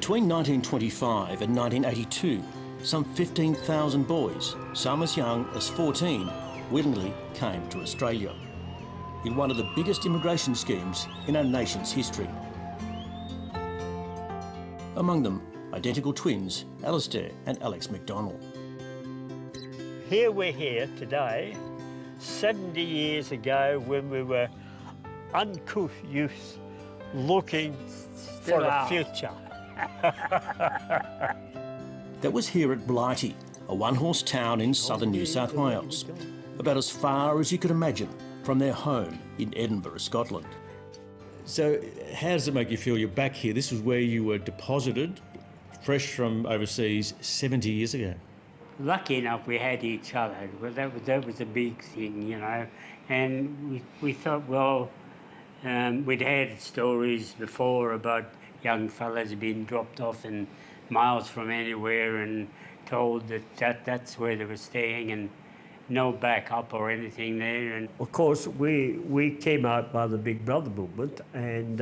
Between 1925 and 1982, some 15,000 boys, some as young as 14, willingly came to Australia in one of the biggest immigration schemes in our nation's history. Among them, identical twins, Alistair and Alex McDonald. Here we're here today, 70 years ago, when we were uncouth youths looking for a future. That was here at Blighty, a one-horse town in southern New South Wales, about as far as you could imagine from their home in Edinburgh, Scotland. So how does it make you feel you're back here? This is where you were deposited, fresh from overseas 70 years ago. Lucky enough we had each other. Well, that was a big thing, you know. And we thought, well, we'd had stories before about young fellas being dropped off in miles from anywhere and told that that's where they were staying and no backup or anything there. And of course, we came out by the Big Brother movement, and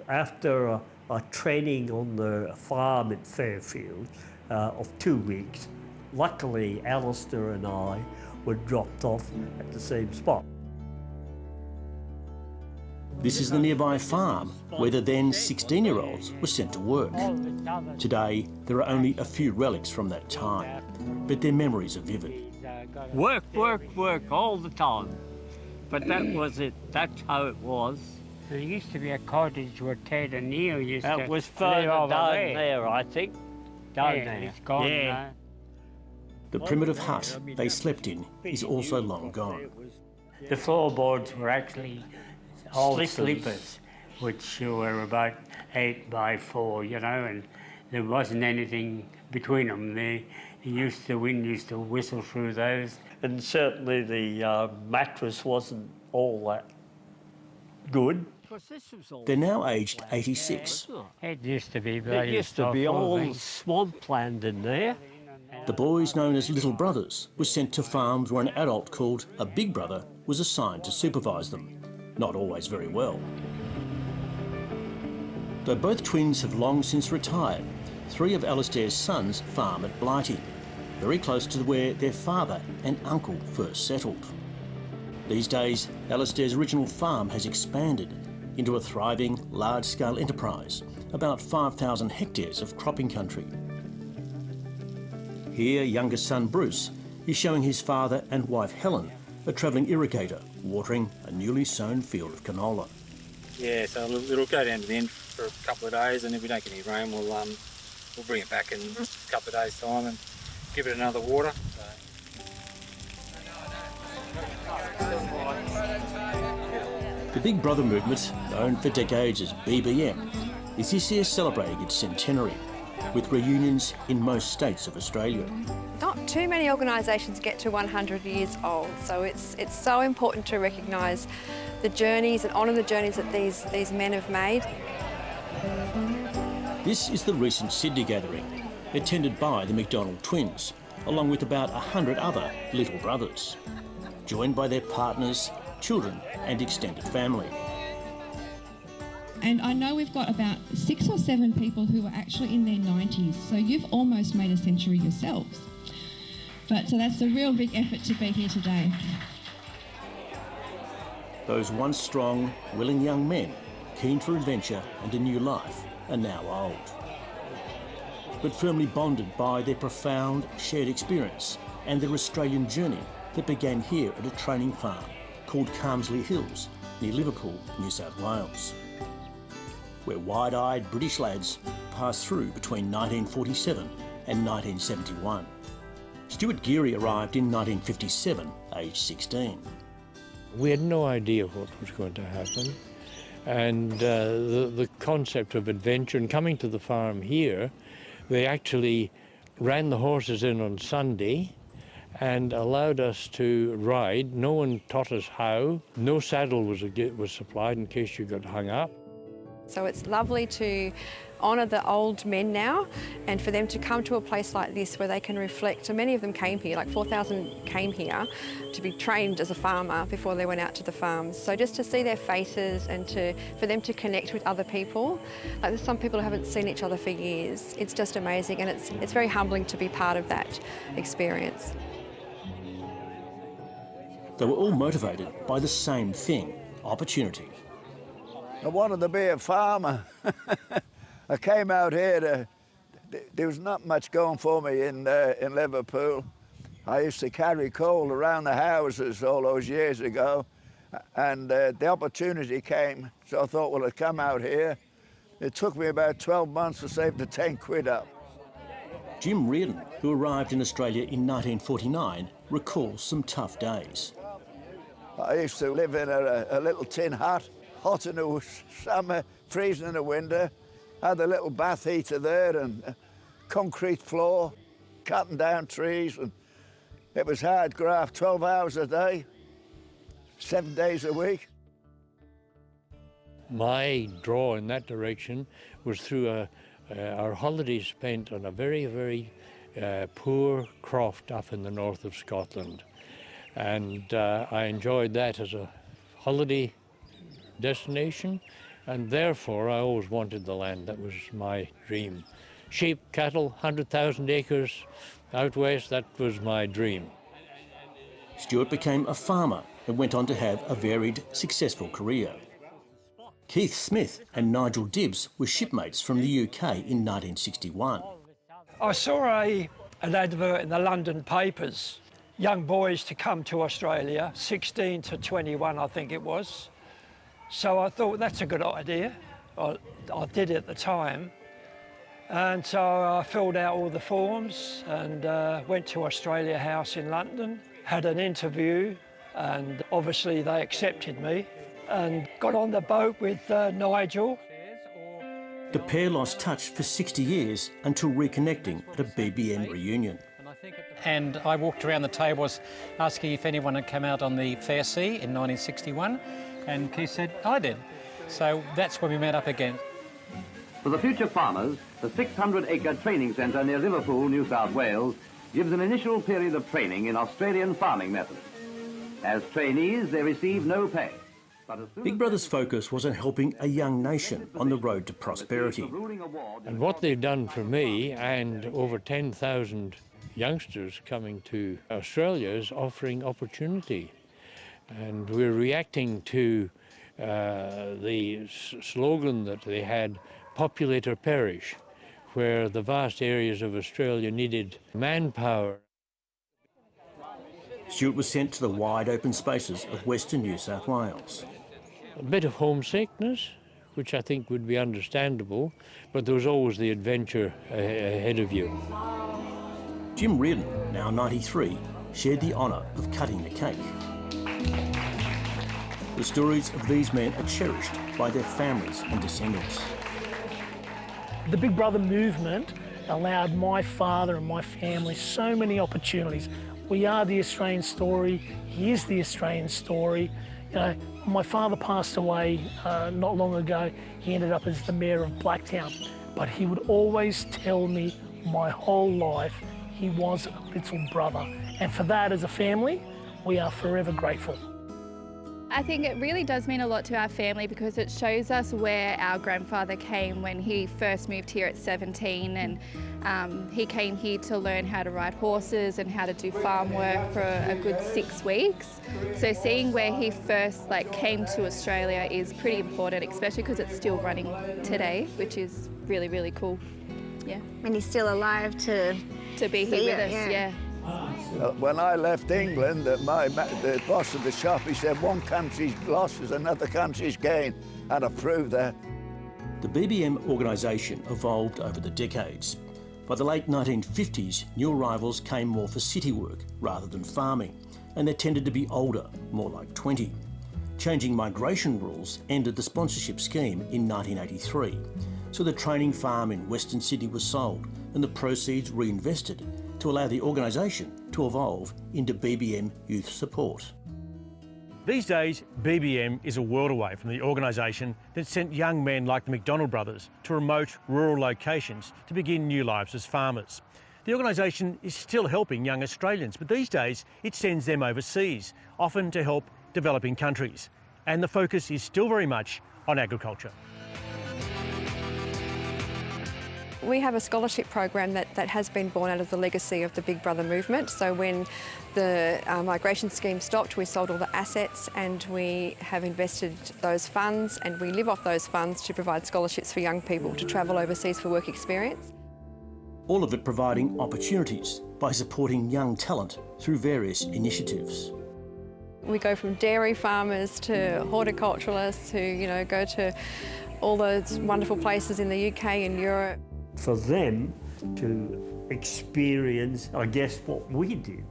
after a training on the farm at Fairfield of 2 weeks, luckily Alistair and I were dropped off at the same spot. This is the nearby farm where the then 16-year-olds were sent to work. Today, there are only a few relics from that time, but their memories are vivid. work, work, work all the time. But that was it. That's how it was. There used to be a cottage where Ted and Neil used to... That was further down there, I think. Down there. It's gone now. The primitive hut they slept in is also long gone. The floorboards were actually sleepers, which were about 8 by 4, you know, and there wasn't anything between them. The wind used to whistle through those. And certainly the mattress wasn't all that good. They're now aged 86. It used to be It used to be all swampland in there. The boys, known as little brothers, were sent to farms where an adult called a big brother was assigned to supervise them. Not always very well. Though both twins have long since retired, 3 of Alistair's sons farm at Blighty, very close to where their father and uncle first settled. These days, Alistair's original farm has expanded into a thriving, large-scale enterprise, about 5,000 hectares of cropping country. Here, younger son Bruce is showing his father and wife Helen a travelling irrigator watering a newly sown field of canola. Yeah, so it'll go down to the end for a couple of days, and if we don't get any rain, we'll bring it back in a couple of days' time and give it another water. The Big Brother movement, known for decades as BBM, is this year celebrating its centenary, with reunions in most states of Australia. Not too many organisations get to 100 years old, so it's so important to recognise the journeys and honour the journeys that these men have made. This is the recent Sydney gathering, attended by the McDonald twins, along with about 100 other little brothers, joined by their partners, children and extended family. And I know we've got about 6 or 7 people who are actually in their 90s, so you've almost made a century yourselves. So that's a real big effort to be here today. Those once strong, willing young men, keen for adventure and a new life, are now old, but firmly bonded by their profound shared experience and their Australian journey that began here at a training farm called Carmsley Hills, near Liverpool, New South Wales, where wide-eyed British lads passed through between 1947 and 1971. Stuart Geary arrived in 1957, aged 16. We had no idea what was going to happen, and the concept of adventure and coming to the farm here, they actually ran the horses in on Sunday and allowed us to ride. No one taught us how. No saddle was supplied in case you got hung up. So it's lovely to honour the old men now and for them to come to a place like this where they can reflect. So many of them came here, like 4,000 came here to be trained as a farmer before they went out to the farms. So just to see their faces and for them to connect with other people. Like there's some people who haven't seen each other for years. It's just amazing, and it's very humbling to be part of that experience. They were all motivated by the same thing, opportunity. I wanted to be a farmer. I came out here, there was not much going for me in Liverpool. I used to carry coal around the houses all those years ago, and the opportunity came, so I thought, well, I'd come out here. It took me about 12 months to save the 10 quid up. Jim Reardon, who arrived in Australia in 1949, recalls some tough days. I used to live in a little tin hut, hot in the summer, freezing in the winter. Had a little bath heater there and a concrete floor, cutting down trees, and it was hard graft, 12 hours a day, 7 days a week. My draw in that direction was through our holidays spent on a very, very poor croft up in the north of Scotland. And I enjoyed that as a holiday destination, and therefore I always wanted the land. That was my dream. Sheep, cattle, 100,000 acres out west, that was my dream. Stuart became a farmer and went on to have a varied, successful career. Keith Smith and Nigel Dibbs were shipmates from the UK in 1961. I saw an advert in the London papers, young boys to come to Australia, 16 to 21 I think it was. So I thought that's a good idea. I did it at the time. And so I filled out all the forms and went to Australia House in London, had an interview, and obviously they accepted me and got on the boat with Nigel. The pair lost touch for 60 years until reconnecting at a BBM reunion. And I walked around the tables asking if anyone had come out on the Fair Sea in 1961, and Keith said, I did. So that's when we met up again. For the future farmers, the 600-acre training centre near Liverpool, New South Wales, gives an initial period of training in Australian farming methods. As trainees, they receive no pay. Big Brother's focus was on helping a young nation on the road to prosperity. And what they've done for me and over 10,000 youngsters coming to Australia is offering opportunity. And we're reacting to the slogan that they had, populate or perish, where the vast areas of Australia needed manpower. Stuart was sent to the wide open spaces of Western New South Wales. A bit of homesickness, which I think would be understandable, but there was always the adventure ahead of you. Jim Reardon, now 93, shared the honour of cutting the cake. The stories of these men are cherished by their families and descendants. The Big Brother movement allowed my father and my family so many opportunities. We are the Australian story. He is the Australian story. You know, my father passed away not long ago. He ended up as the mayor of Blacktown. But he would always tell me my whole life he was a little brother. And for that, as a family, we are forever grateful. I think it really does mean a lot to our family because it shows us where our grandfather came when he first moved here at 17, and he came here to learn how to ride horses and how to do farm work for a good 6 weeks. So seeing where he first came to Australia is pretty important, especially because it's still running today, which is really, really cool. Yeah. And he's still alive to be here with us, yeah. When I left England, the boss of the shop, he said, one country's loss is another country's gain, and I proved that. The BBM organisation evolved over the decades. By the late 1950s, new arrivals came more for city work rather than farming, and they tended to be older, more like 20. Changing migration rules ended the sponsorship scheme in 1983, so the training farm in Western Sydney was sold and the proceeds reinvested to allow the organisation to evolve into BBM Youth Support. These days, BBM is a world away from the organisation that sent young men like the McDonald brothers to remote rural locations to begin new lives as farmers. The organisation is still helping young Australians, but these days it sends them overseas, often to help developing countries. And the focus is still very much on agriculture. We have a scholarship program that has been born out of the legacy of the Big Brother movement. So when the migration scheme stopped, we sold all the assets and we have invested those funds, and we live off those funds to provide scholarships for young people to travel overseas for work experience. All of it providing opportunities by supporting young talent through various initiatives. We go from dairy farmers to horticulturalists who, you know, go to all those wonderful places in the UK and Europe. For them to experience, I guess, what we did.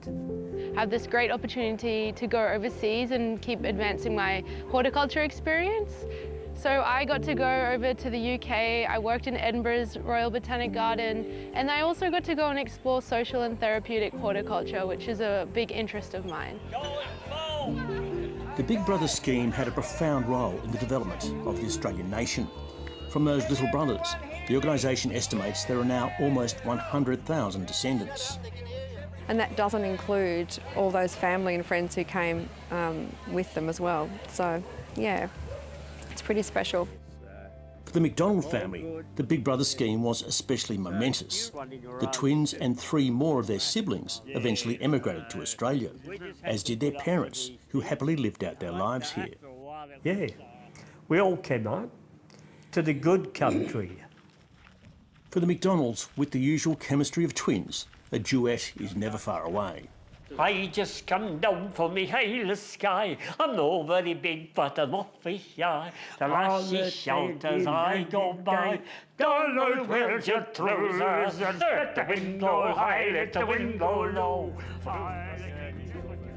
I have this great opportunity to go overseas and keep advancing my horticulture experience. So I got to go over to the UK, I worked in Edinburgh's Royal Botanic Garden, and I also got to go and explore social and therapeutic horticulture, which is a big interest of mine. The Big Brother scheme had a profound role in the development of the Australian nation. From those little brothers, the organisation estimates there are now almost 100,000 descendants. And that doesn't include all those family and friends who came with them as well. So, yeah, it's pretty special. For the McDonald family, the Big Brother scheme was especially momentous. The twins and 3 more of their siblings eventually emigrated to Australia, as did their parents, who happily lived out their lives here. Yeah, we all came out to the good country. For the McDonalds, with the usual chemistry of twins, a duet is never far away. I just come down from the highest sky. I'm no very big, but I'm awfully shy. The lassie shout as I go by. Donald, where's your trousers? Let the wind go high, let the wind go low.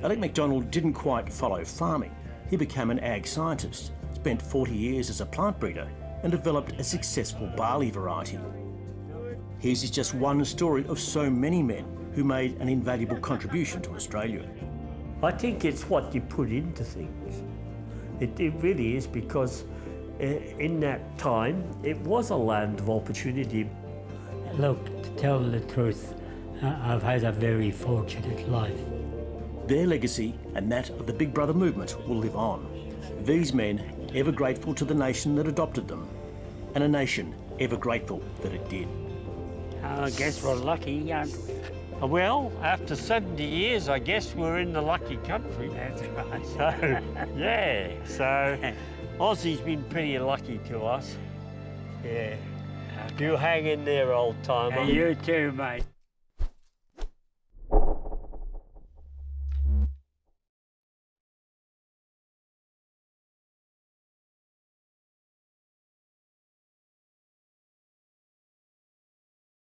Alec McDonald didn't quite follow farming. He became an ag scientist, spent 40 years as a plant breeder, and developed a successful barley variety. His is just one story of so many men who made an invaluable contribution to Australia. I think it's what you put into things. It really is, because in that time, it was a land of opportunity. Look, to tell the truth, I've had a very fortunate life. Their legacy and that of the Big Brother movement will live on. These men ever grateful to the nation that adopted them, and a nation ever grateful that it did. I guess we're lucky, aren't we? Well, after 70 years, I guess we're in the lucky country. That's right. So, yeah, so Aussie's been pretty lucky to us. Yeah. You hang in there, old timer. You too, mate.